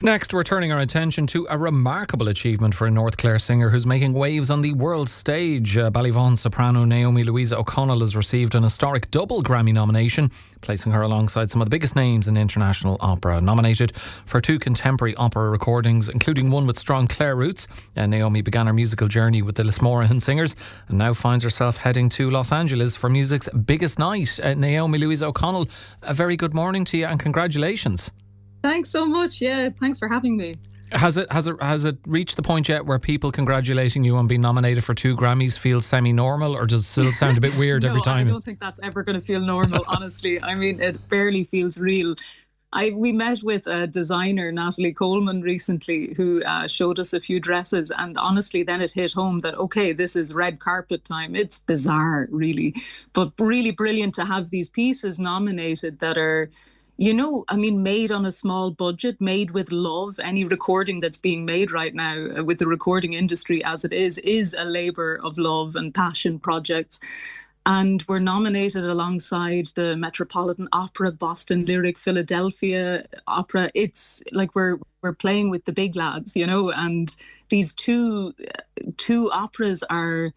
Next, we're turning our attention to a remarkable achievement for a North Clare singer who's making waves on the world stage. Ballyvaughan Soprano Naomi Louisa O'Connell has received an historic double Grammy nomination, placing her alongside some of the biggest names in international opera. Nominated for 2 contemporary opera recordings, including one with strong Clare roots, Naomi began her musical journey with the Lismorahaun Singers and now finds herself heading to Los Angeles for music's biggest night. Naomi Louisa O'Connell, a very good morning to you and congratulations. Thanks so much. Yeah, thanks for having me. Has it reached the point yet where people congratulating you on being nominated for 2 Grammys feels semi-normal, or does it still sound a bit weird every time? I don't think that's ever going to feel normal, honestly. I mean, it barely feels real. We met with a designer, Natalie Coleman, recently, who showed us a few dresses, and honestly then it hit home that, okay, this is red carpet time. It's bizarre, really, but really brilliant to have these pieces nominated that are, you know, I mean, made on a small budget, made with love. Any recording that's being made right now with the recording industry as it is a labour of love and passion projects. And we're nominated alongside the Metropolitan Opera, Boston Lyric, Philadelphia Opera. It's like we're playing with the big lads, you know, and these two operas are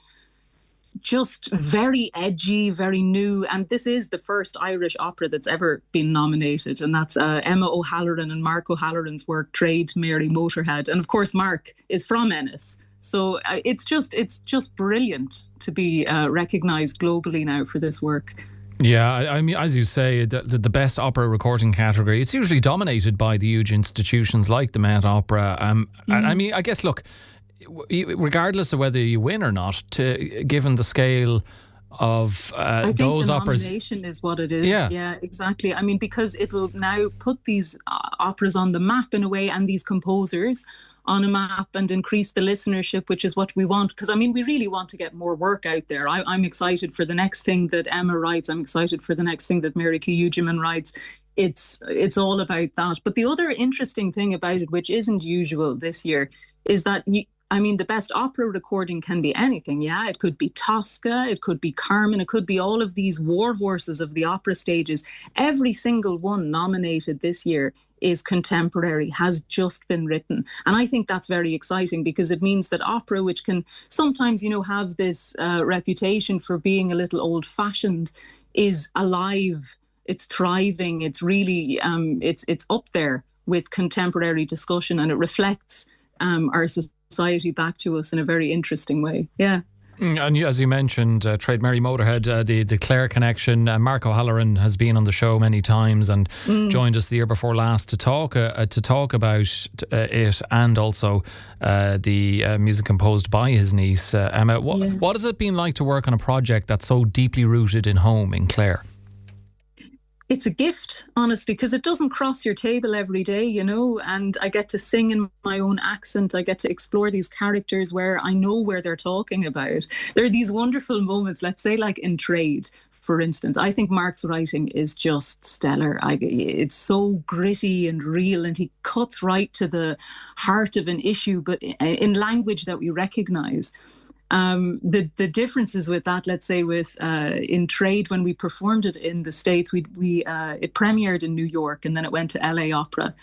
just very edgy, very new. And this is the first Irish opera that's ever been nominated. And that's Emma O'Halloran and Mark O'Halloran's work, Trade Mary Motorhead. And of course, Mark is from Ennis. So it's just brilliant to be recognised globally now for this work. Yeah, I mean, as you say, the best opera recording category, it's usually dominated by the huge institutions like the Met Opera. I mean, I guess, look, regardless of whether you win or not, given the scale of those operas, I think the nomination is what it is. Yeah, exactly. I mean, because it'll now put these operas on the map in a way, and these composers on a map, and increase the listenership, which is what we want. Because I mean, we really want to get more work out there. I'm excited for the next thing that Emma writes. I'm excited for the next thing that Mary Kiyujiman writes. It's all about that. But the other interesting thing about it, which isn't usual this year, is that the best opera recording can be anything, yeah? It could be Tosca, it could be Carmen, it could be all of these war horses of the opera stages. Every single one nominated this year is contemporary, has just been written. And I think that's very exciting, because it means that opera, which can sometimes, you know, have this reputation for being a little old-fashioned, is alive, it's thriving, it's really, it's up there with contemporary discussion, and it reflects our society back to us in a very interesting way. Yeah. And as you mentioned, Trade Mary Motorhead, the Clare connection. Mark O'Halloran has been on the show many times and joined us the year before last to talk about it, and also the music composed by his niece Emma. What has it been like to work on a project that's so deeply rooted in home in Clare? It's a gift, honestly, because it doesn't cross your table every day, you know, and I get to sing in my own accent. I get to explore these characters where I know where they're talking about. There are these wonderful moments, let's say like in Trade, for instance. I think Mark's writing is just stellar. It's so gritty and real, and he cuts right to the heart of an issue, but in language that we recognise. The differences with that, let's say with in Trade, when we performed it in the States, it premiered in New York and then it went to LA Opera.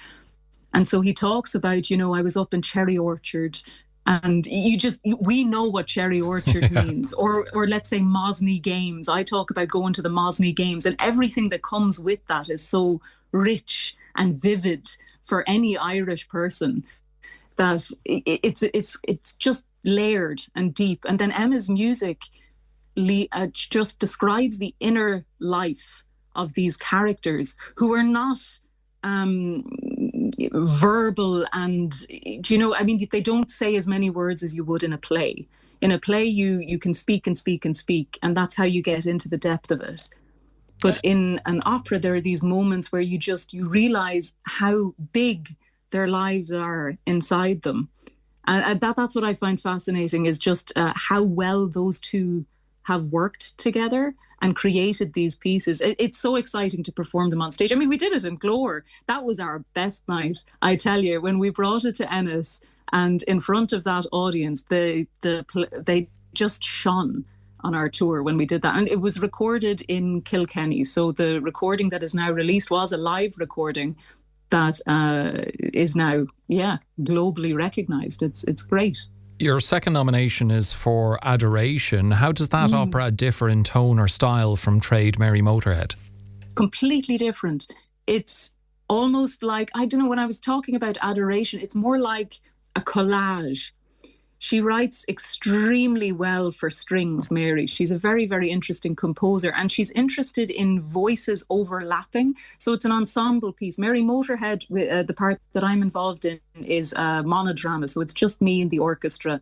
And so he talks about, you know, I was up in Cherry Orchard, and we know what Cherry Orchard means, or let's say Mosney Games. I talk about going to the Mosney Games, and everything that comes with that is so rich and vivid for any Irish person that it's just layered and deep. And then Emma's music just describes the inner life of these characters who are not verbal, and, you know, I mean, they don't say as many words as you would in a play. In a play, you can speak and speak and speak, and that's how you get into the depth of it. But in an opera, there are these moments where you realise how big their lives are inside them. And that's what I find fascinating, is just how well those two have worked together and created these pieces. It's so exciting to perform them on stage. I mean, we did it in Glore. That was our best night, I tell you. When we brought it to Ennis, and in front of that audience, they just shone on our tour when we did that. And it was recorded in Kilkenny. So the recording that is now released was a live recording. that is now, globally recognised. It's great. Your second nomination is for Adoration. How does that opera differ in tone or style from Trade Mary Motorhead? Completely different. It's almost like, I don't know, when I was talking about Adoration, it's more like a collage. She writes extremely well for strings, Mary. She's a very, very interesting composer, and she's interested in voices overlapping. So it's an ensemble piece. Mary Motorhead, the part that I'm involved in, is a monodrama. So it's just me and the orchestra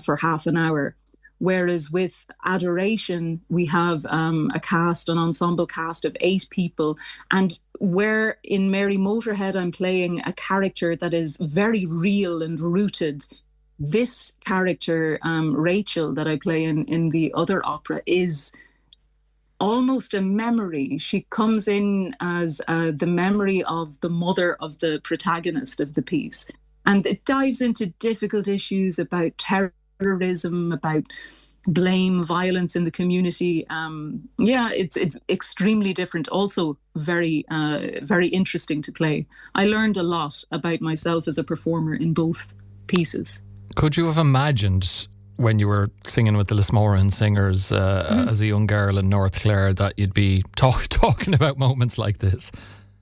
for half an hour. Whereas with Adoration, we have an ensemble cast of 8 people. And where in Mary Motorhead, I'm playing a character that is very real and rooted. This character, Rachel, that I play in the other opera, is almost a memory. She comes in as the memory of the mother of the protagonist of the piece. And it dives into difficult issues about terrorism, about blame, violence in the community. It's extremely different. Also very, very interesting to play. I learned a lot about myself as a performer in both pieces. Could you have imagined when you were singing with the Lismorahaun Singers as a young girl in North Clare that you'd be talking about moments like this?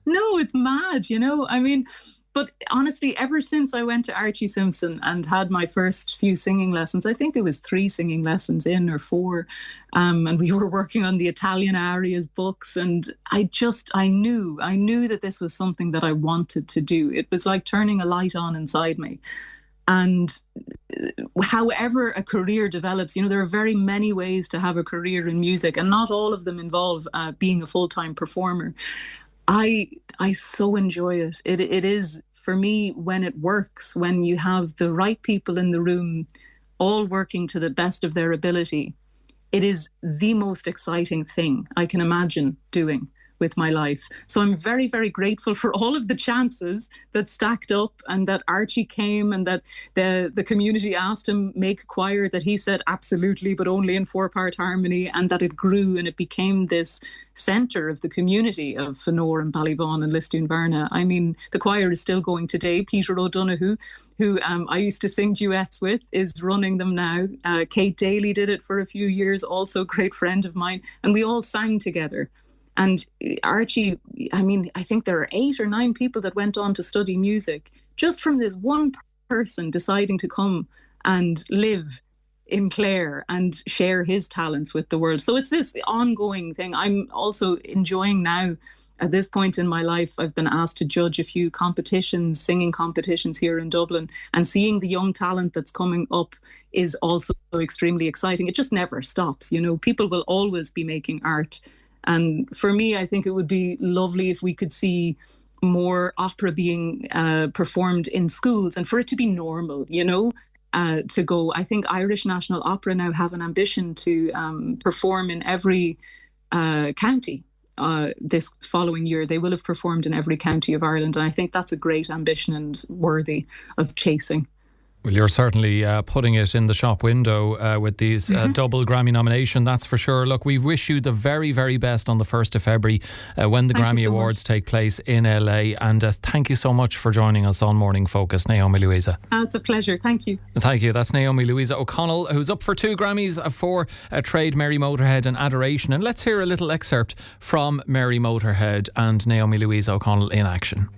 No, it's mad, I mean, but honestly, ever since I went to Archie Simpson and had my first few singing lessons, I think it was 3 singing lessons in or 4, and we were working on the Italian arias books, and I knew that this was something that I wanted to do. It was like turning a light on inside me. And however a career develops, there are very many ways to have a career in music, and not all of them involve being a full-time performer. I so enjoy it. It is, for me, when it works, when you have the right people in the room, all working to the best of their ability, it is the most exciting thing I can imagine doing with my life. So I'm very, very grateful for all of the chances that stacked up, and that Archie came, and that the community asked him make a choir, that he said absolutely, but only in 4-part harmony, and that it grew and it became this centre of the community of Fanor and Ballyvaughan and Lisdoonvarna. I mean, the choir is still going today. Peter O'Donoghue, who I used to sing duets with, is running them now. Kate Daly did it for a few years, also a great friend of mine, and we all sang together. And Archie, I mean, I think there are 8 or 9 people that went on to study music just from this one person deciding to come and live in Clare and share his talents with the world. So it's this ongoing thing. I'm also enjoying now, at this point in my life, I've been asked to judge a few competitions, singing competitions here in Dublin, and seeing the young talent that's coming up is also extremely exciting. It just never stops. People will always be making art. And for me, I think it would be lovely if we could see more opera being performed in schools, and for it to be normal, to go. I think Irish National Opera now have an ambition to perform in every county. This following year, they will have performed in every county of Ireland. And I think that's a great ambition and worthy of chasing. Well, you're certainly putting it in the shop window with these double Grammy nomination, that's for sure. Look, we wish you the very, very best on the 1st of February when the Grammy Awards take place in LA. And thank you so much for joining us on Morning Focus, Naomi Louisa. It's a pleasure. Thank you. Thank you. That's Naomi Louisa O'Connell, who's up for 2 Grammys for Trade Mary Motorhead and Adoration. And let's hear a little excerpt from Mary Motorhead and Naomi Louisa O'Connell in action.